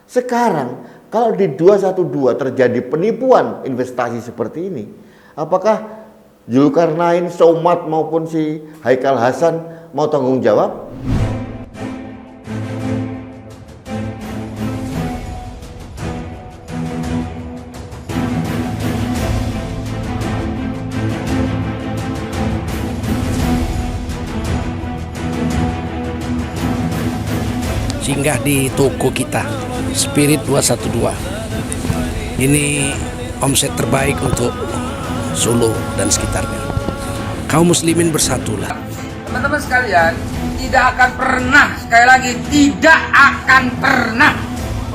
Sekarang kalau di 212 terjadi penipuan investasi seperti ini, apakah Zulkarnain, Somad maupun si Haikal Hasan mau tanggung jawab? Singgah di toko kita Spirit 212. Ini omset terbaik untuk Solo dan sekitarnya. Kaum muslimin bersatulah. Teman-teman sekalian, tidak akan pernah, sekali lagi tidak akan pernah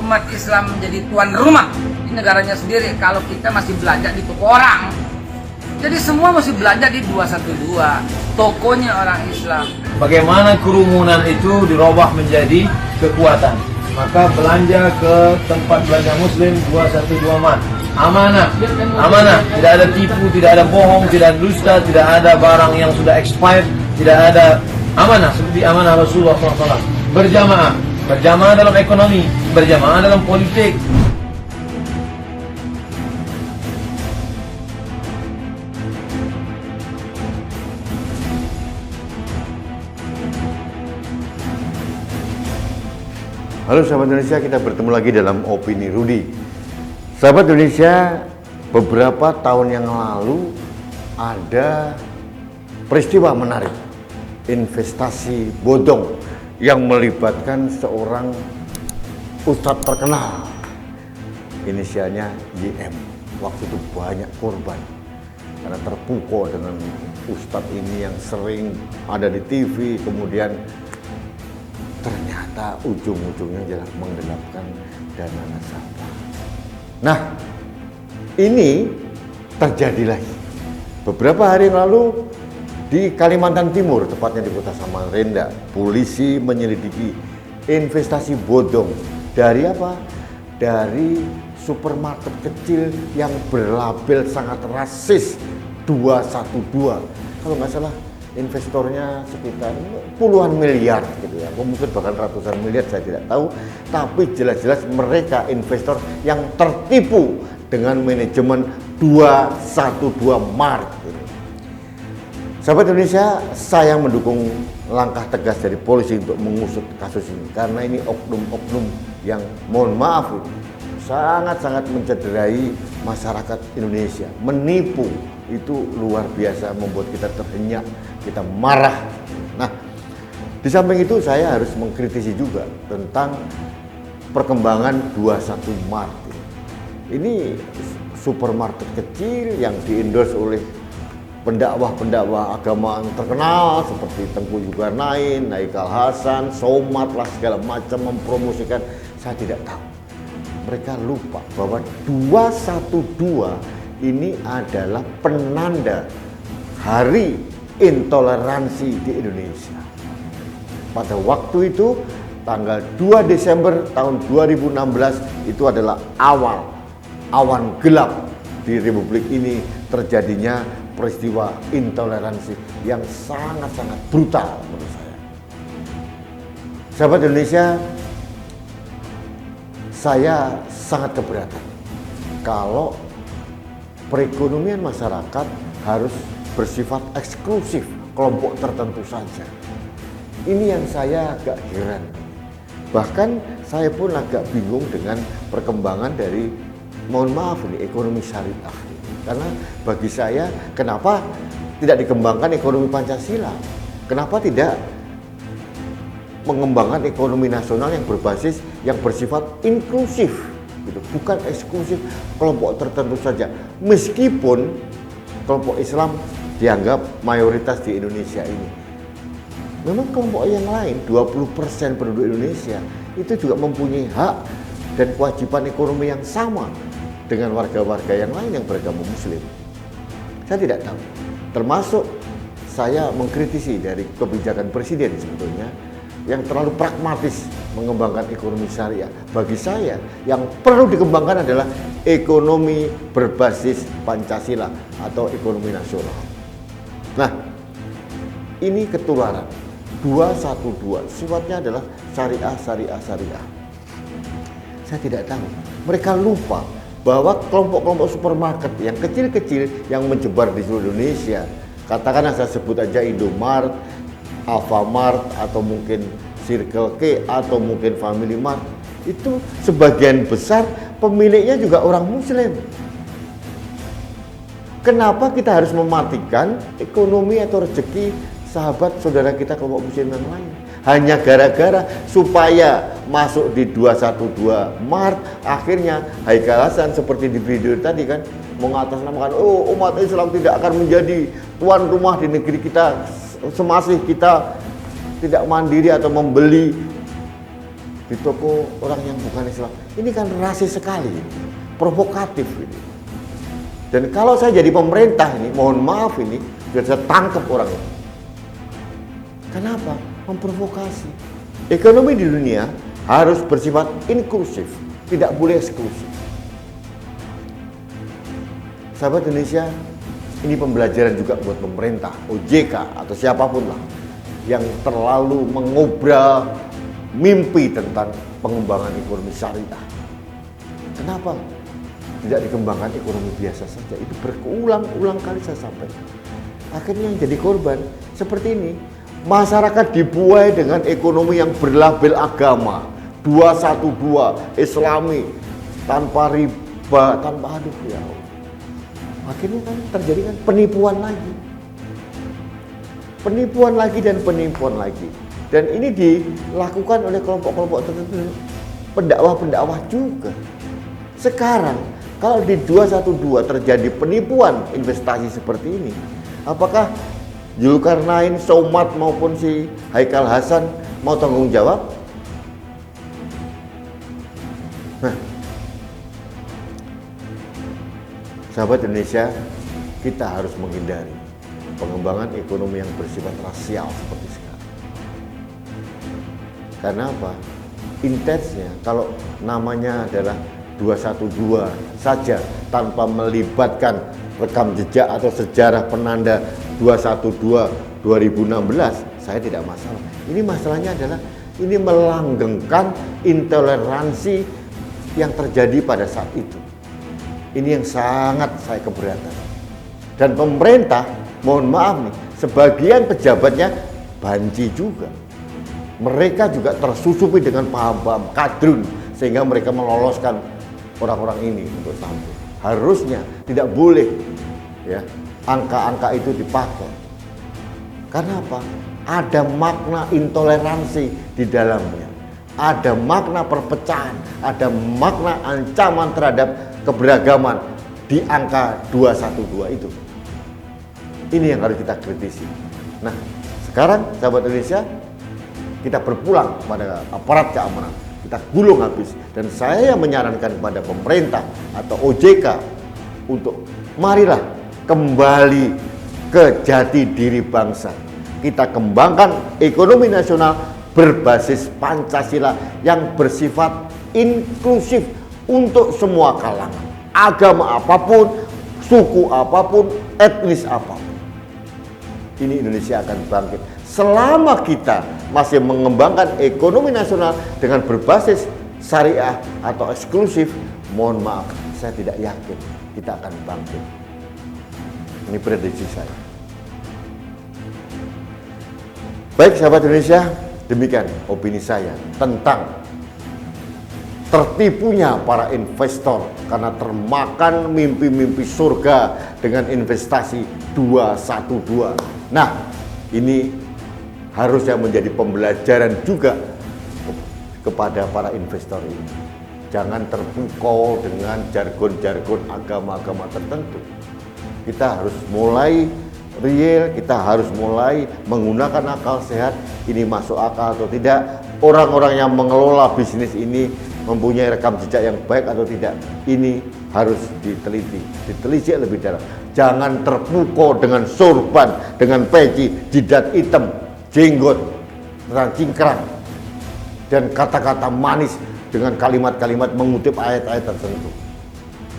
umat Islam menjadi tuan rumah di negaranya sendiri kalau kita masih belanja di toko orang. Jadi semua mesti belanja di 212, tokonya orang Islam. Bagaimana kerumunan itu dirubah menjadi kekuatan. Maka belanja ke tempat belanja muslim 212 Mart. Amanah, amanah, tidak ada tipu, tidak ada bohong, tidak ada dusta, tidak ada barang yang sudah expired, tidak ada amanah seperti amanah Rasulullah SAW. Berjamaah, berjamaah dalam ekonomi, berjamaah dalam politik. Halo sahabat Indonesia, kita bertemu lagi dalam Opini Rudi. Sahabat Indonesia, beberapa tahun yang lalu ada peristiwa menarik, investasi bodong yang melibatkan seorang ustadz terkenal, inisialnya YM. Waktu itu banyak korban karena terpukau dengan ustadz ini yang sering ada di TV, kemudian ternyata ujung-ujungnya adalah menggelapkan dana nasabah. Nah, ini terjadi lagi. Beberapa hari yang lalu di Kalimantan Timur, tepatnya di kota Samarinda, polisi menyelidiki investasi bodong dari apa? Dari supermarket kecil yang berlabel sangat rasis 212. Kalau nggak salah investornya sekitar puluhan miliar gitu ya, mungkin bahkan ratusan miliar, saya tidak tahu, tapi jelas-jelas mereka investor yang tertipu dengan manajemen 212 Mart gitu. Sahabat Indonesia, saya mendukung langkah tegas dari polisi untuk mengusut kasus ini karena ini oknum-oknum yang mohon maaf sangat-sangat mencederai masyarakat Indonesia, menipu. Itu luar biasa, membuat kita terhenyak, kita marah. Nah, di samping itu saya harus mengkritisi juga tentang perkembangan 21 Mart. Ini supermarket kecil yang diendorse oleh pendakwah-pendakwah agama yang terkenal seperti Tengku Zulkarnain, Haikal Hasan, Somad lah segala macam mempromosikan. Saya tidak tahu. Mereka lupa bahwa 212 ini adalah penanda Hari Intoleransi di Indonesia. Pada waktu itu, tanggal 2 Desember tahun 2016, itu adalah awal awan gelap di Republik ini terjadinya peristiwa intoleransi yang sangat-sangat brutal menurut saya. Sahabat Indonesia, saya sangat keberatan kalau perekonomian masyarakat harus bersifat eksklusif kelompok tertentu saja. Ini yang saya agak heran. Bahkan saya pun agak bingung dengan perkembangan dari, mohon maaf ini, ekonomi syariah. Karena bagi saya, kenapa tidak dikembangkan ekonomi Pancasila? Kenapa tidak mengembangkan ekonomi nasional yang berbasis, yang bersifat inklusif? Gitu. Bukan eksklusif kelompok tertentu saja, meskipun kelompok Islam dianggap mayoritas di Indonesia ini. Memang kelompok yang lain, 20% penduduk Indonesia, itu juga mempunyai hak dan kewajiban ekonomi yang sama dengan warga-warga yang lain yang beragama Muslim. Saya tidak tahu, termasuk saya mengkritisi dari kebijakan Presiden sebetulnya yang terlalu pragmatis mengembangkan ekonomi syariah. Bagi saya, yang perlu dikembangkan adalah ekonomi berbasis Pancasila atau ekonomi nasional. Nah, ini ketularan 212, sifatnya adalah syariah. Saya tidak tahu. Mereka lupa bahwa kelompok-kelompok supermarket yang kecil-kecil yang menyebar di seluruh Indonesia, katakanlah saya sebut aja Indomart, Alfamart, atau mungkin Circle K, atau mungkin Family Mart, itu sebagian besar pemiliknya juga orang Muslim. Kenapa kita harus mematikan ekonomi atau rezeki sahabat saudara kita kelompok Muslim yang lain? Hanya gara-gara supaya masuk di 212 Mart, akhirnya Haikal Hasan seperti di video tadi kan mengatasnamakan, oh umat Islam tidak akan menjadi tuan rumah di negeri kita semasih kita tidak mandiri atau membeli di toko orang yang bukan Islam. Ini kan rasis sekali, provokatif ini. Dan kalau saya jadi pemerintah ini, mohon maaf ini, sudah saya tangkap orang ini. Kenapa? Memprovokasi. Ekonomi di dunia harus bersifat inklusif, tidak boleh eksklusif. Sahabat Indonesia, ini pembelajaran juga buat pemerintah, OJK atau siapapun lah yang terlalu mengobral mimpi tentang pengembangan ekonomi syariah. Kenapa tidak dikembangkan ekonomi biasa saja? Itu berulang-ulang kali saya sampaikan. Akhirnya yang jadi korban seperti ini. Masyarakat dibuai dengan ekonomi yang berlabel agama, 212, Islami, tanpa riba, tanpa aduh ya Allah. Akhirnya kan terjadi kan penipuan lagi. Penipuan lagi dan penipuan lagi. Dan ini dilakukan oleh kelompok-kelompok tertentu, pendakwah-pendakwah juga. Sekarang kalau di 212 terjadi penipuan investasi seperti ini, apakah Zulkarnain, Somad maupun si Haikal Hasan mau tanggung jawab? Nah, sahabat Indonesia, kita harus menghindari pengembangan ekonomi yang bersifat rasial seperti sekarang. Karena apa? Intensnya kalau namanya adalah 212 saja tanpa melibatkan rekam jejak atau sejarah penanda 212 2016, saya tidak masalah. Ini masalahnya adalah ini melanggengkan intoleransi yang terjadi pada saat itu. Ini yang sangat saya keberatan. Dan pemerintah, mohon maaf nih, sebagian pejabatnya banci juga. Mereka juga tersusupi dengan paham-paham kadrun sehingga mereka meloloskan orang-orang ini untuk tampil. Harusnya tidak boleh ya angka-angka itu dipakai. Karena apa? Ada makna intoleransi di dalamnya. Ada makna perpecahan, ada makna ancaman terhadap keberagaman di angka 212 itu. Ini yang harus kita kritisi. Nah, sekarang sahabat Indonesia, kita berpulang pada aparat keamanan. Kita gulung habis. Dan saya menyarankan kepada pemerintah atau OJK untuk marilah kembali ke jati diri bangsa. Kita kembangkan ekonomi nasional berbasis Pancasila yang bersifat inklusif untuk semua kalangan, agama apapun, suku apapun, etnis apapun. Ini Indonesia akan bangkit selama kita masih mengembangkan ekonomi nasional dengan berbasis syariah atau eksklusif. Mohon maaf, saya tidak yakin kita akan bangkit. Ini prediksi saya. Baik sahabat Indonesia, demikian opini saya tentang tertipunya para investor karena termakan mimpi-mimpi surga dengan investasi 212. Nah, ini harusnya menjadi pembelajaran juga kepada para investor ini. Jangan terpukau dengan jargon-jargon agama-agama tertentu. Kita harus mulai real, kita harus mulai menggunakan akal sehat. Ini masuk akal atau tidak? Orang-orang yang mengelola bisnis ini mempunyai rekam jejak yang baik atau tidak? Ini harus diteliti, ditelisik lebih dalam. Jangan terpukau dengan sorban, dengan peci, jidat hitam, jenggot, cingkrang, dan kata-kata manis dengan kalimat-kalimat mengutip ayat-ayat tertentu.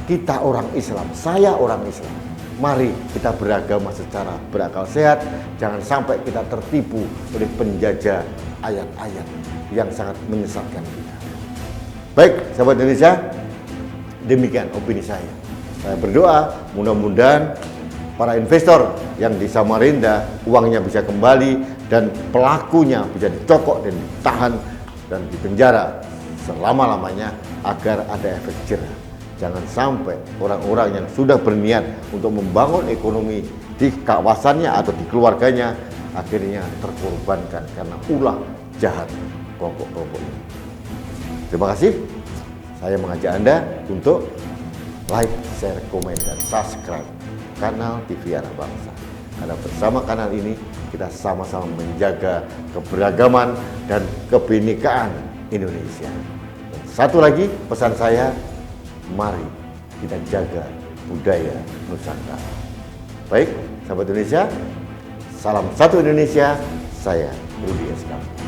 Kita orang Islam, saya orang Islam. Mari kita beragama secara berakal sehat. Jangan sampai kita tertipu oleh penjajah ayat-ayat yang sangat menyesatkan kita. Baik, sahabat Indonesia, demikian opini saya. Saya berdoa mudah-mudahan para investor yang di Samarinda uangnya bisa kembali dan pelakunya bisa dicokok dan ditahan dan dipenjara selama-lamanya agar ada efek jerah. Jangan sampai orang-orang yang sudah berniat untuk membangun ekonomi di kawasannya atau di keluarganya akhirnya terkorbankan karena ulah jahat kelompok-kelompok ini. Terima kasih. Saya mengajak Anda untuk like, share, komen, dan subscribe kanal TV Anak Bangsa. Karena bersama kanal ini kita sama-sama menjaga keberagaman dan kebinekaan Indonesia. Dan satu lagi pesan saya, mari kita jaga budaya Nusantara. Baik, sahabat Indonesia, salam satu Indonesia, saya Rudi Eskam.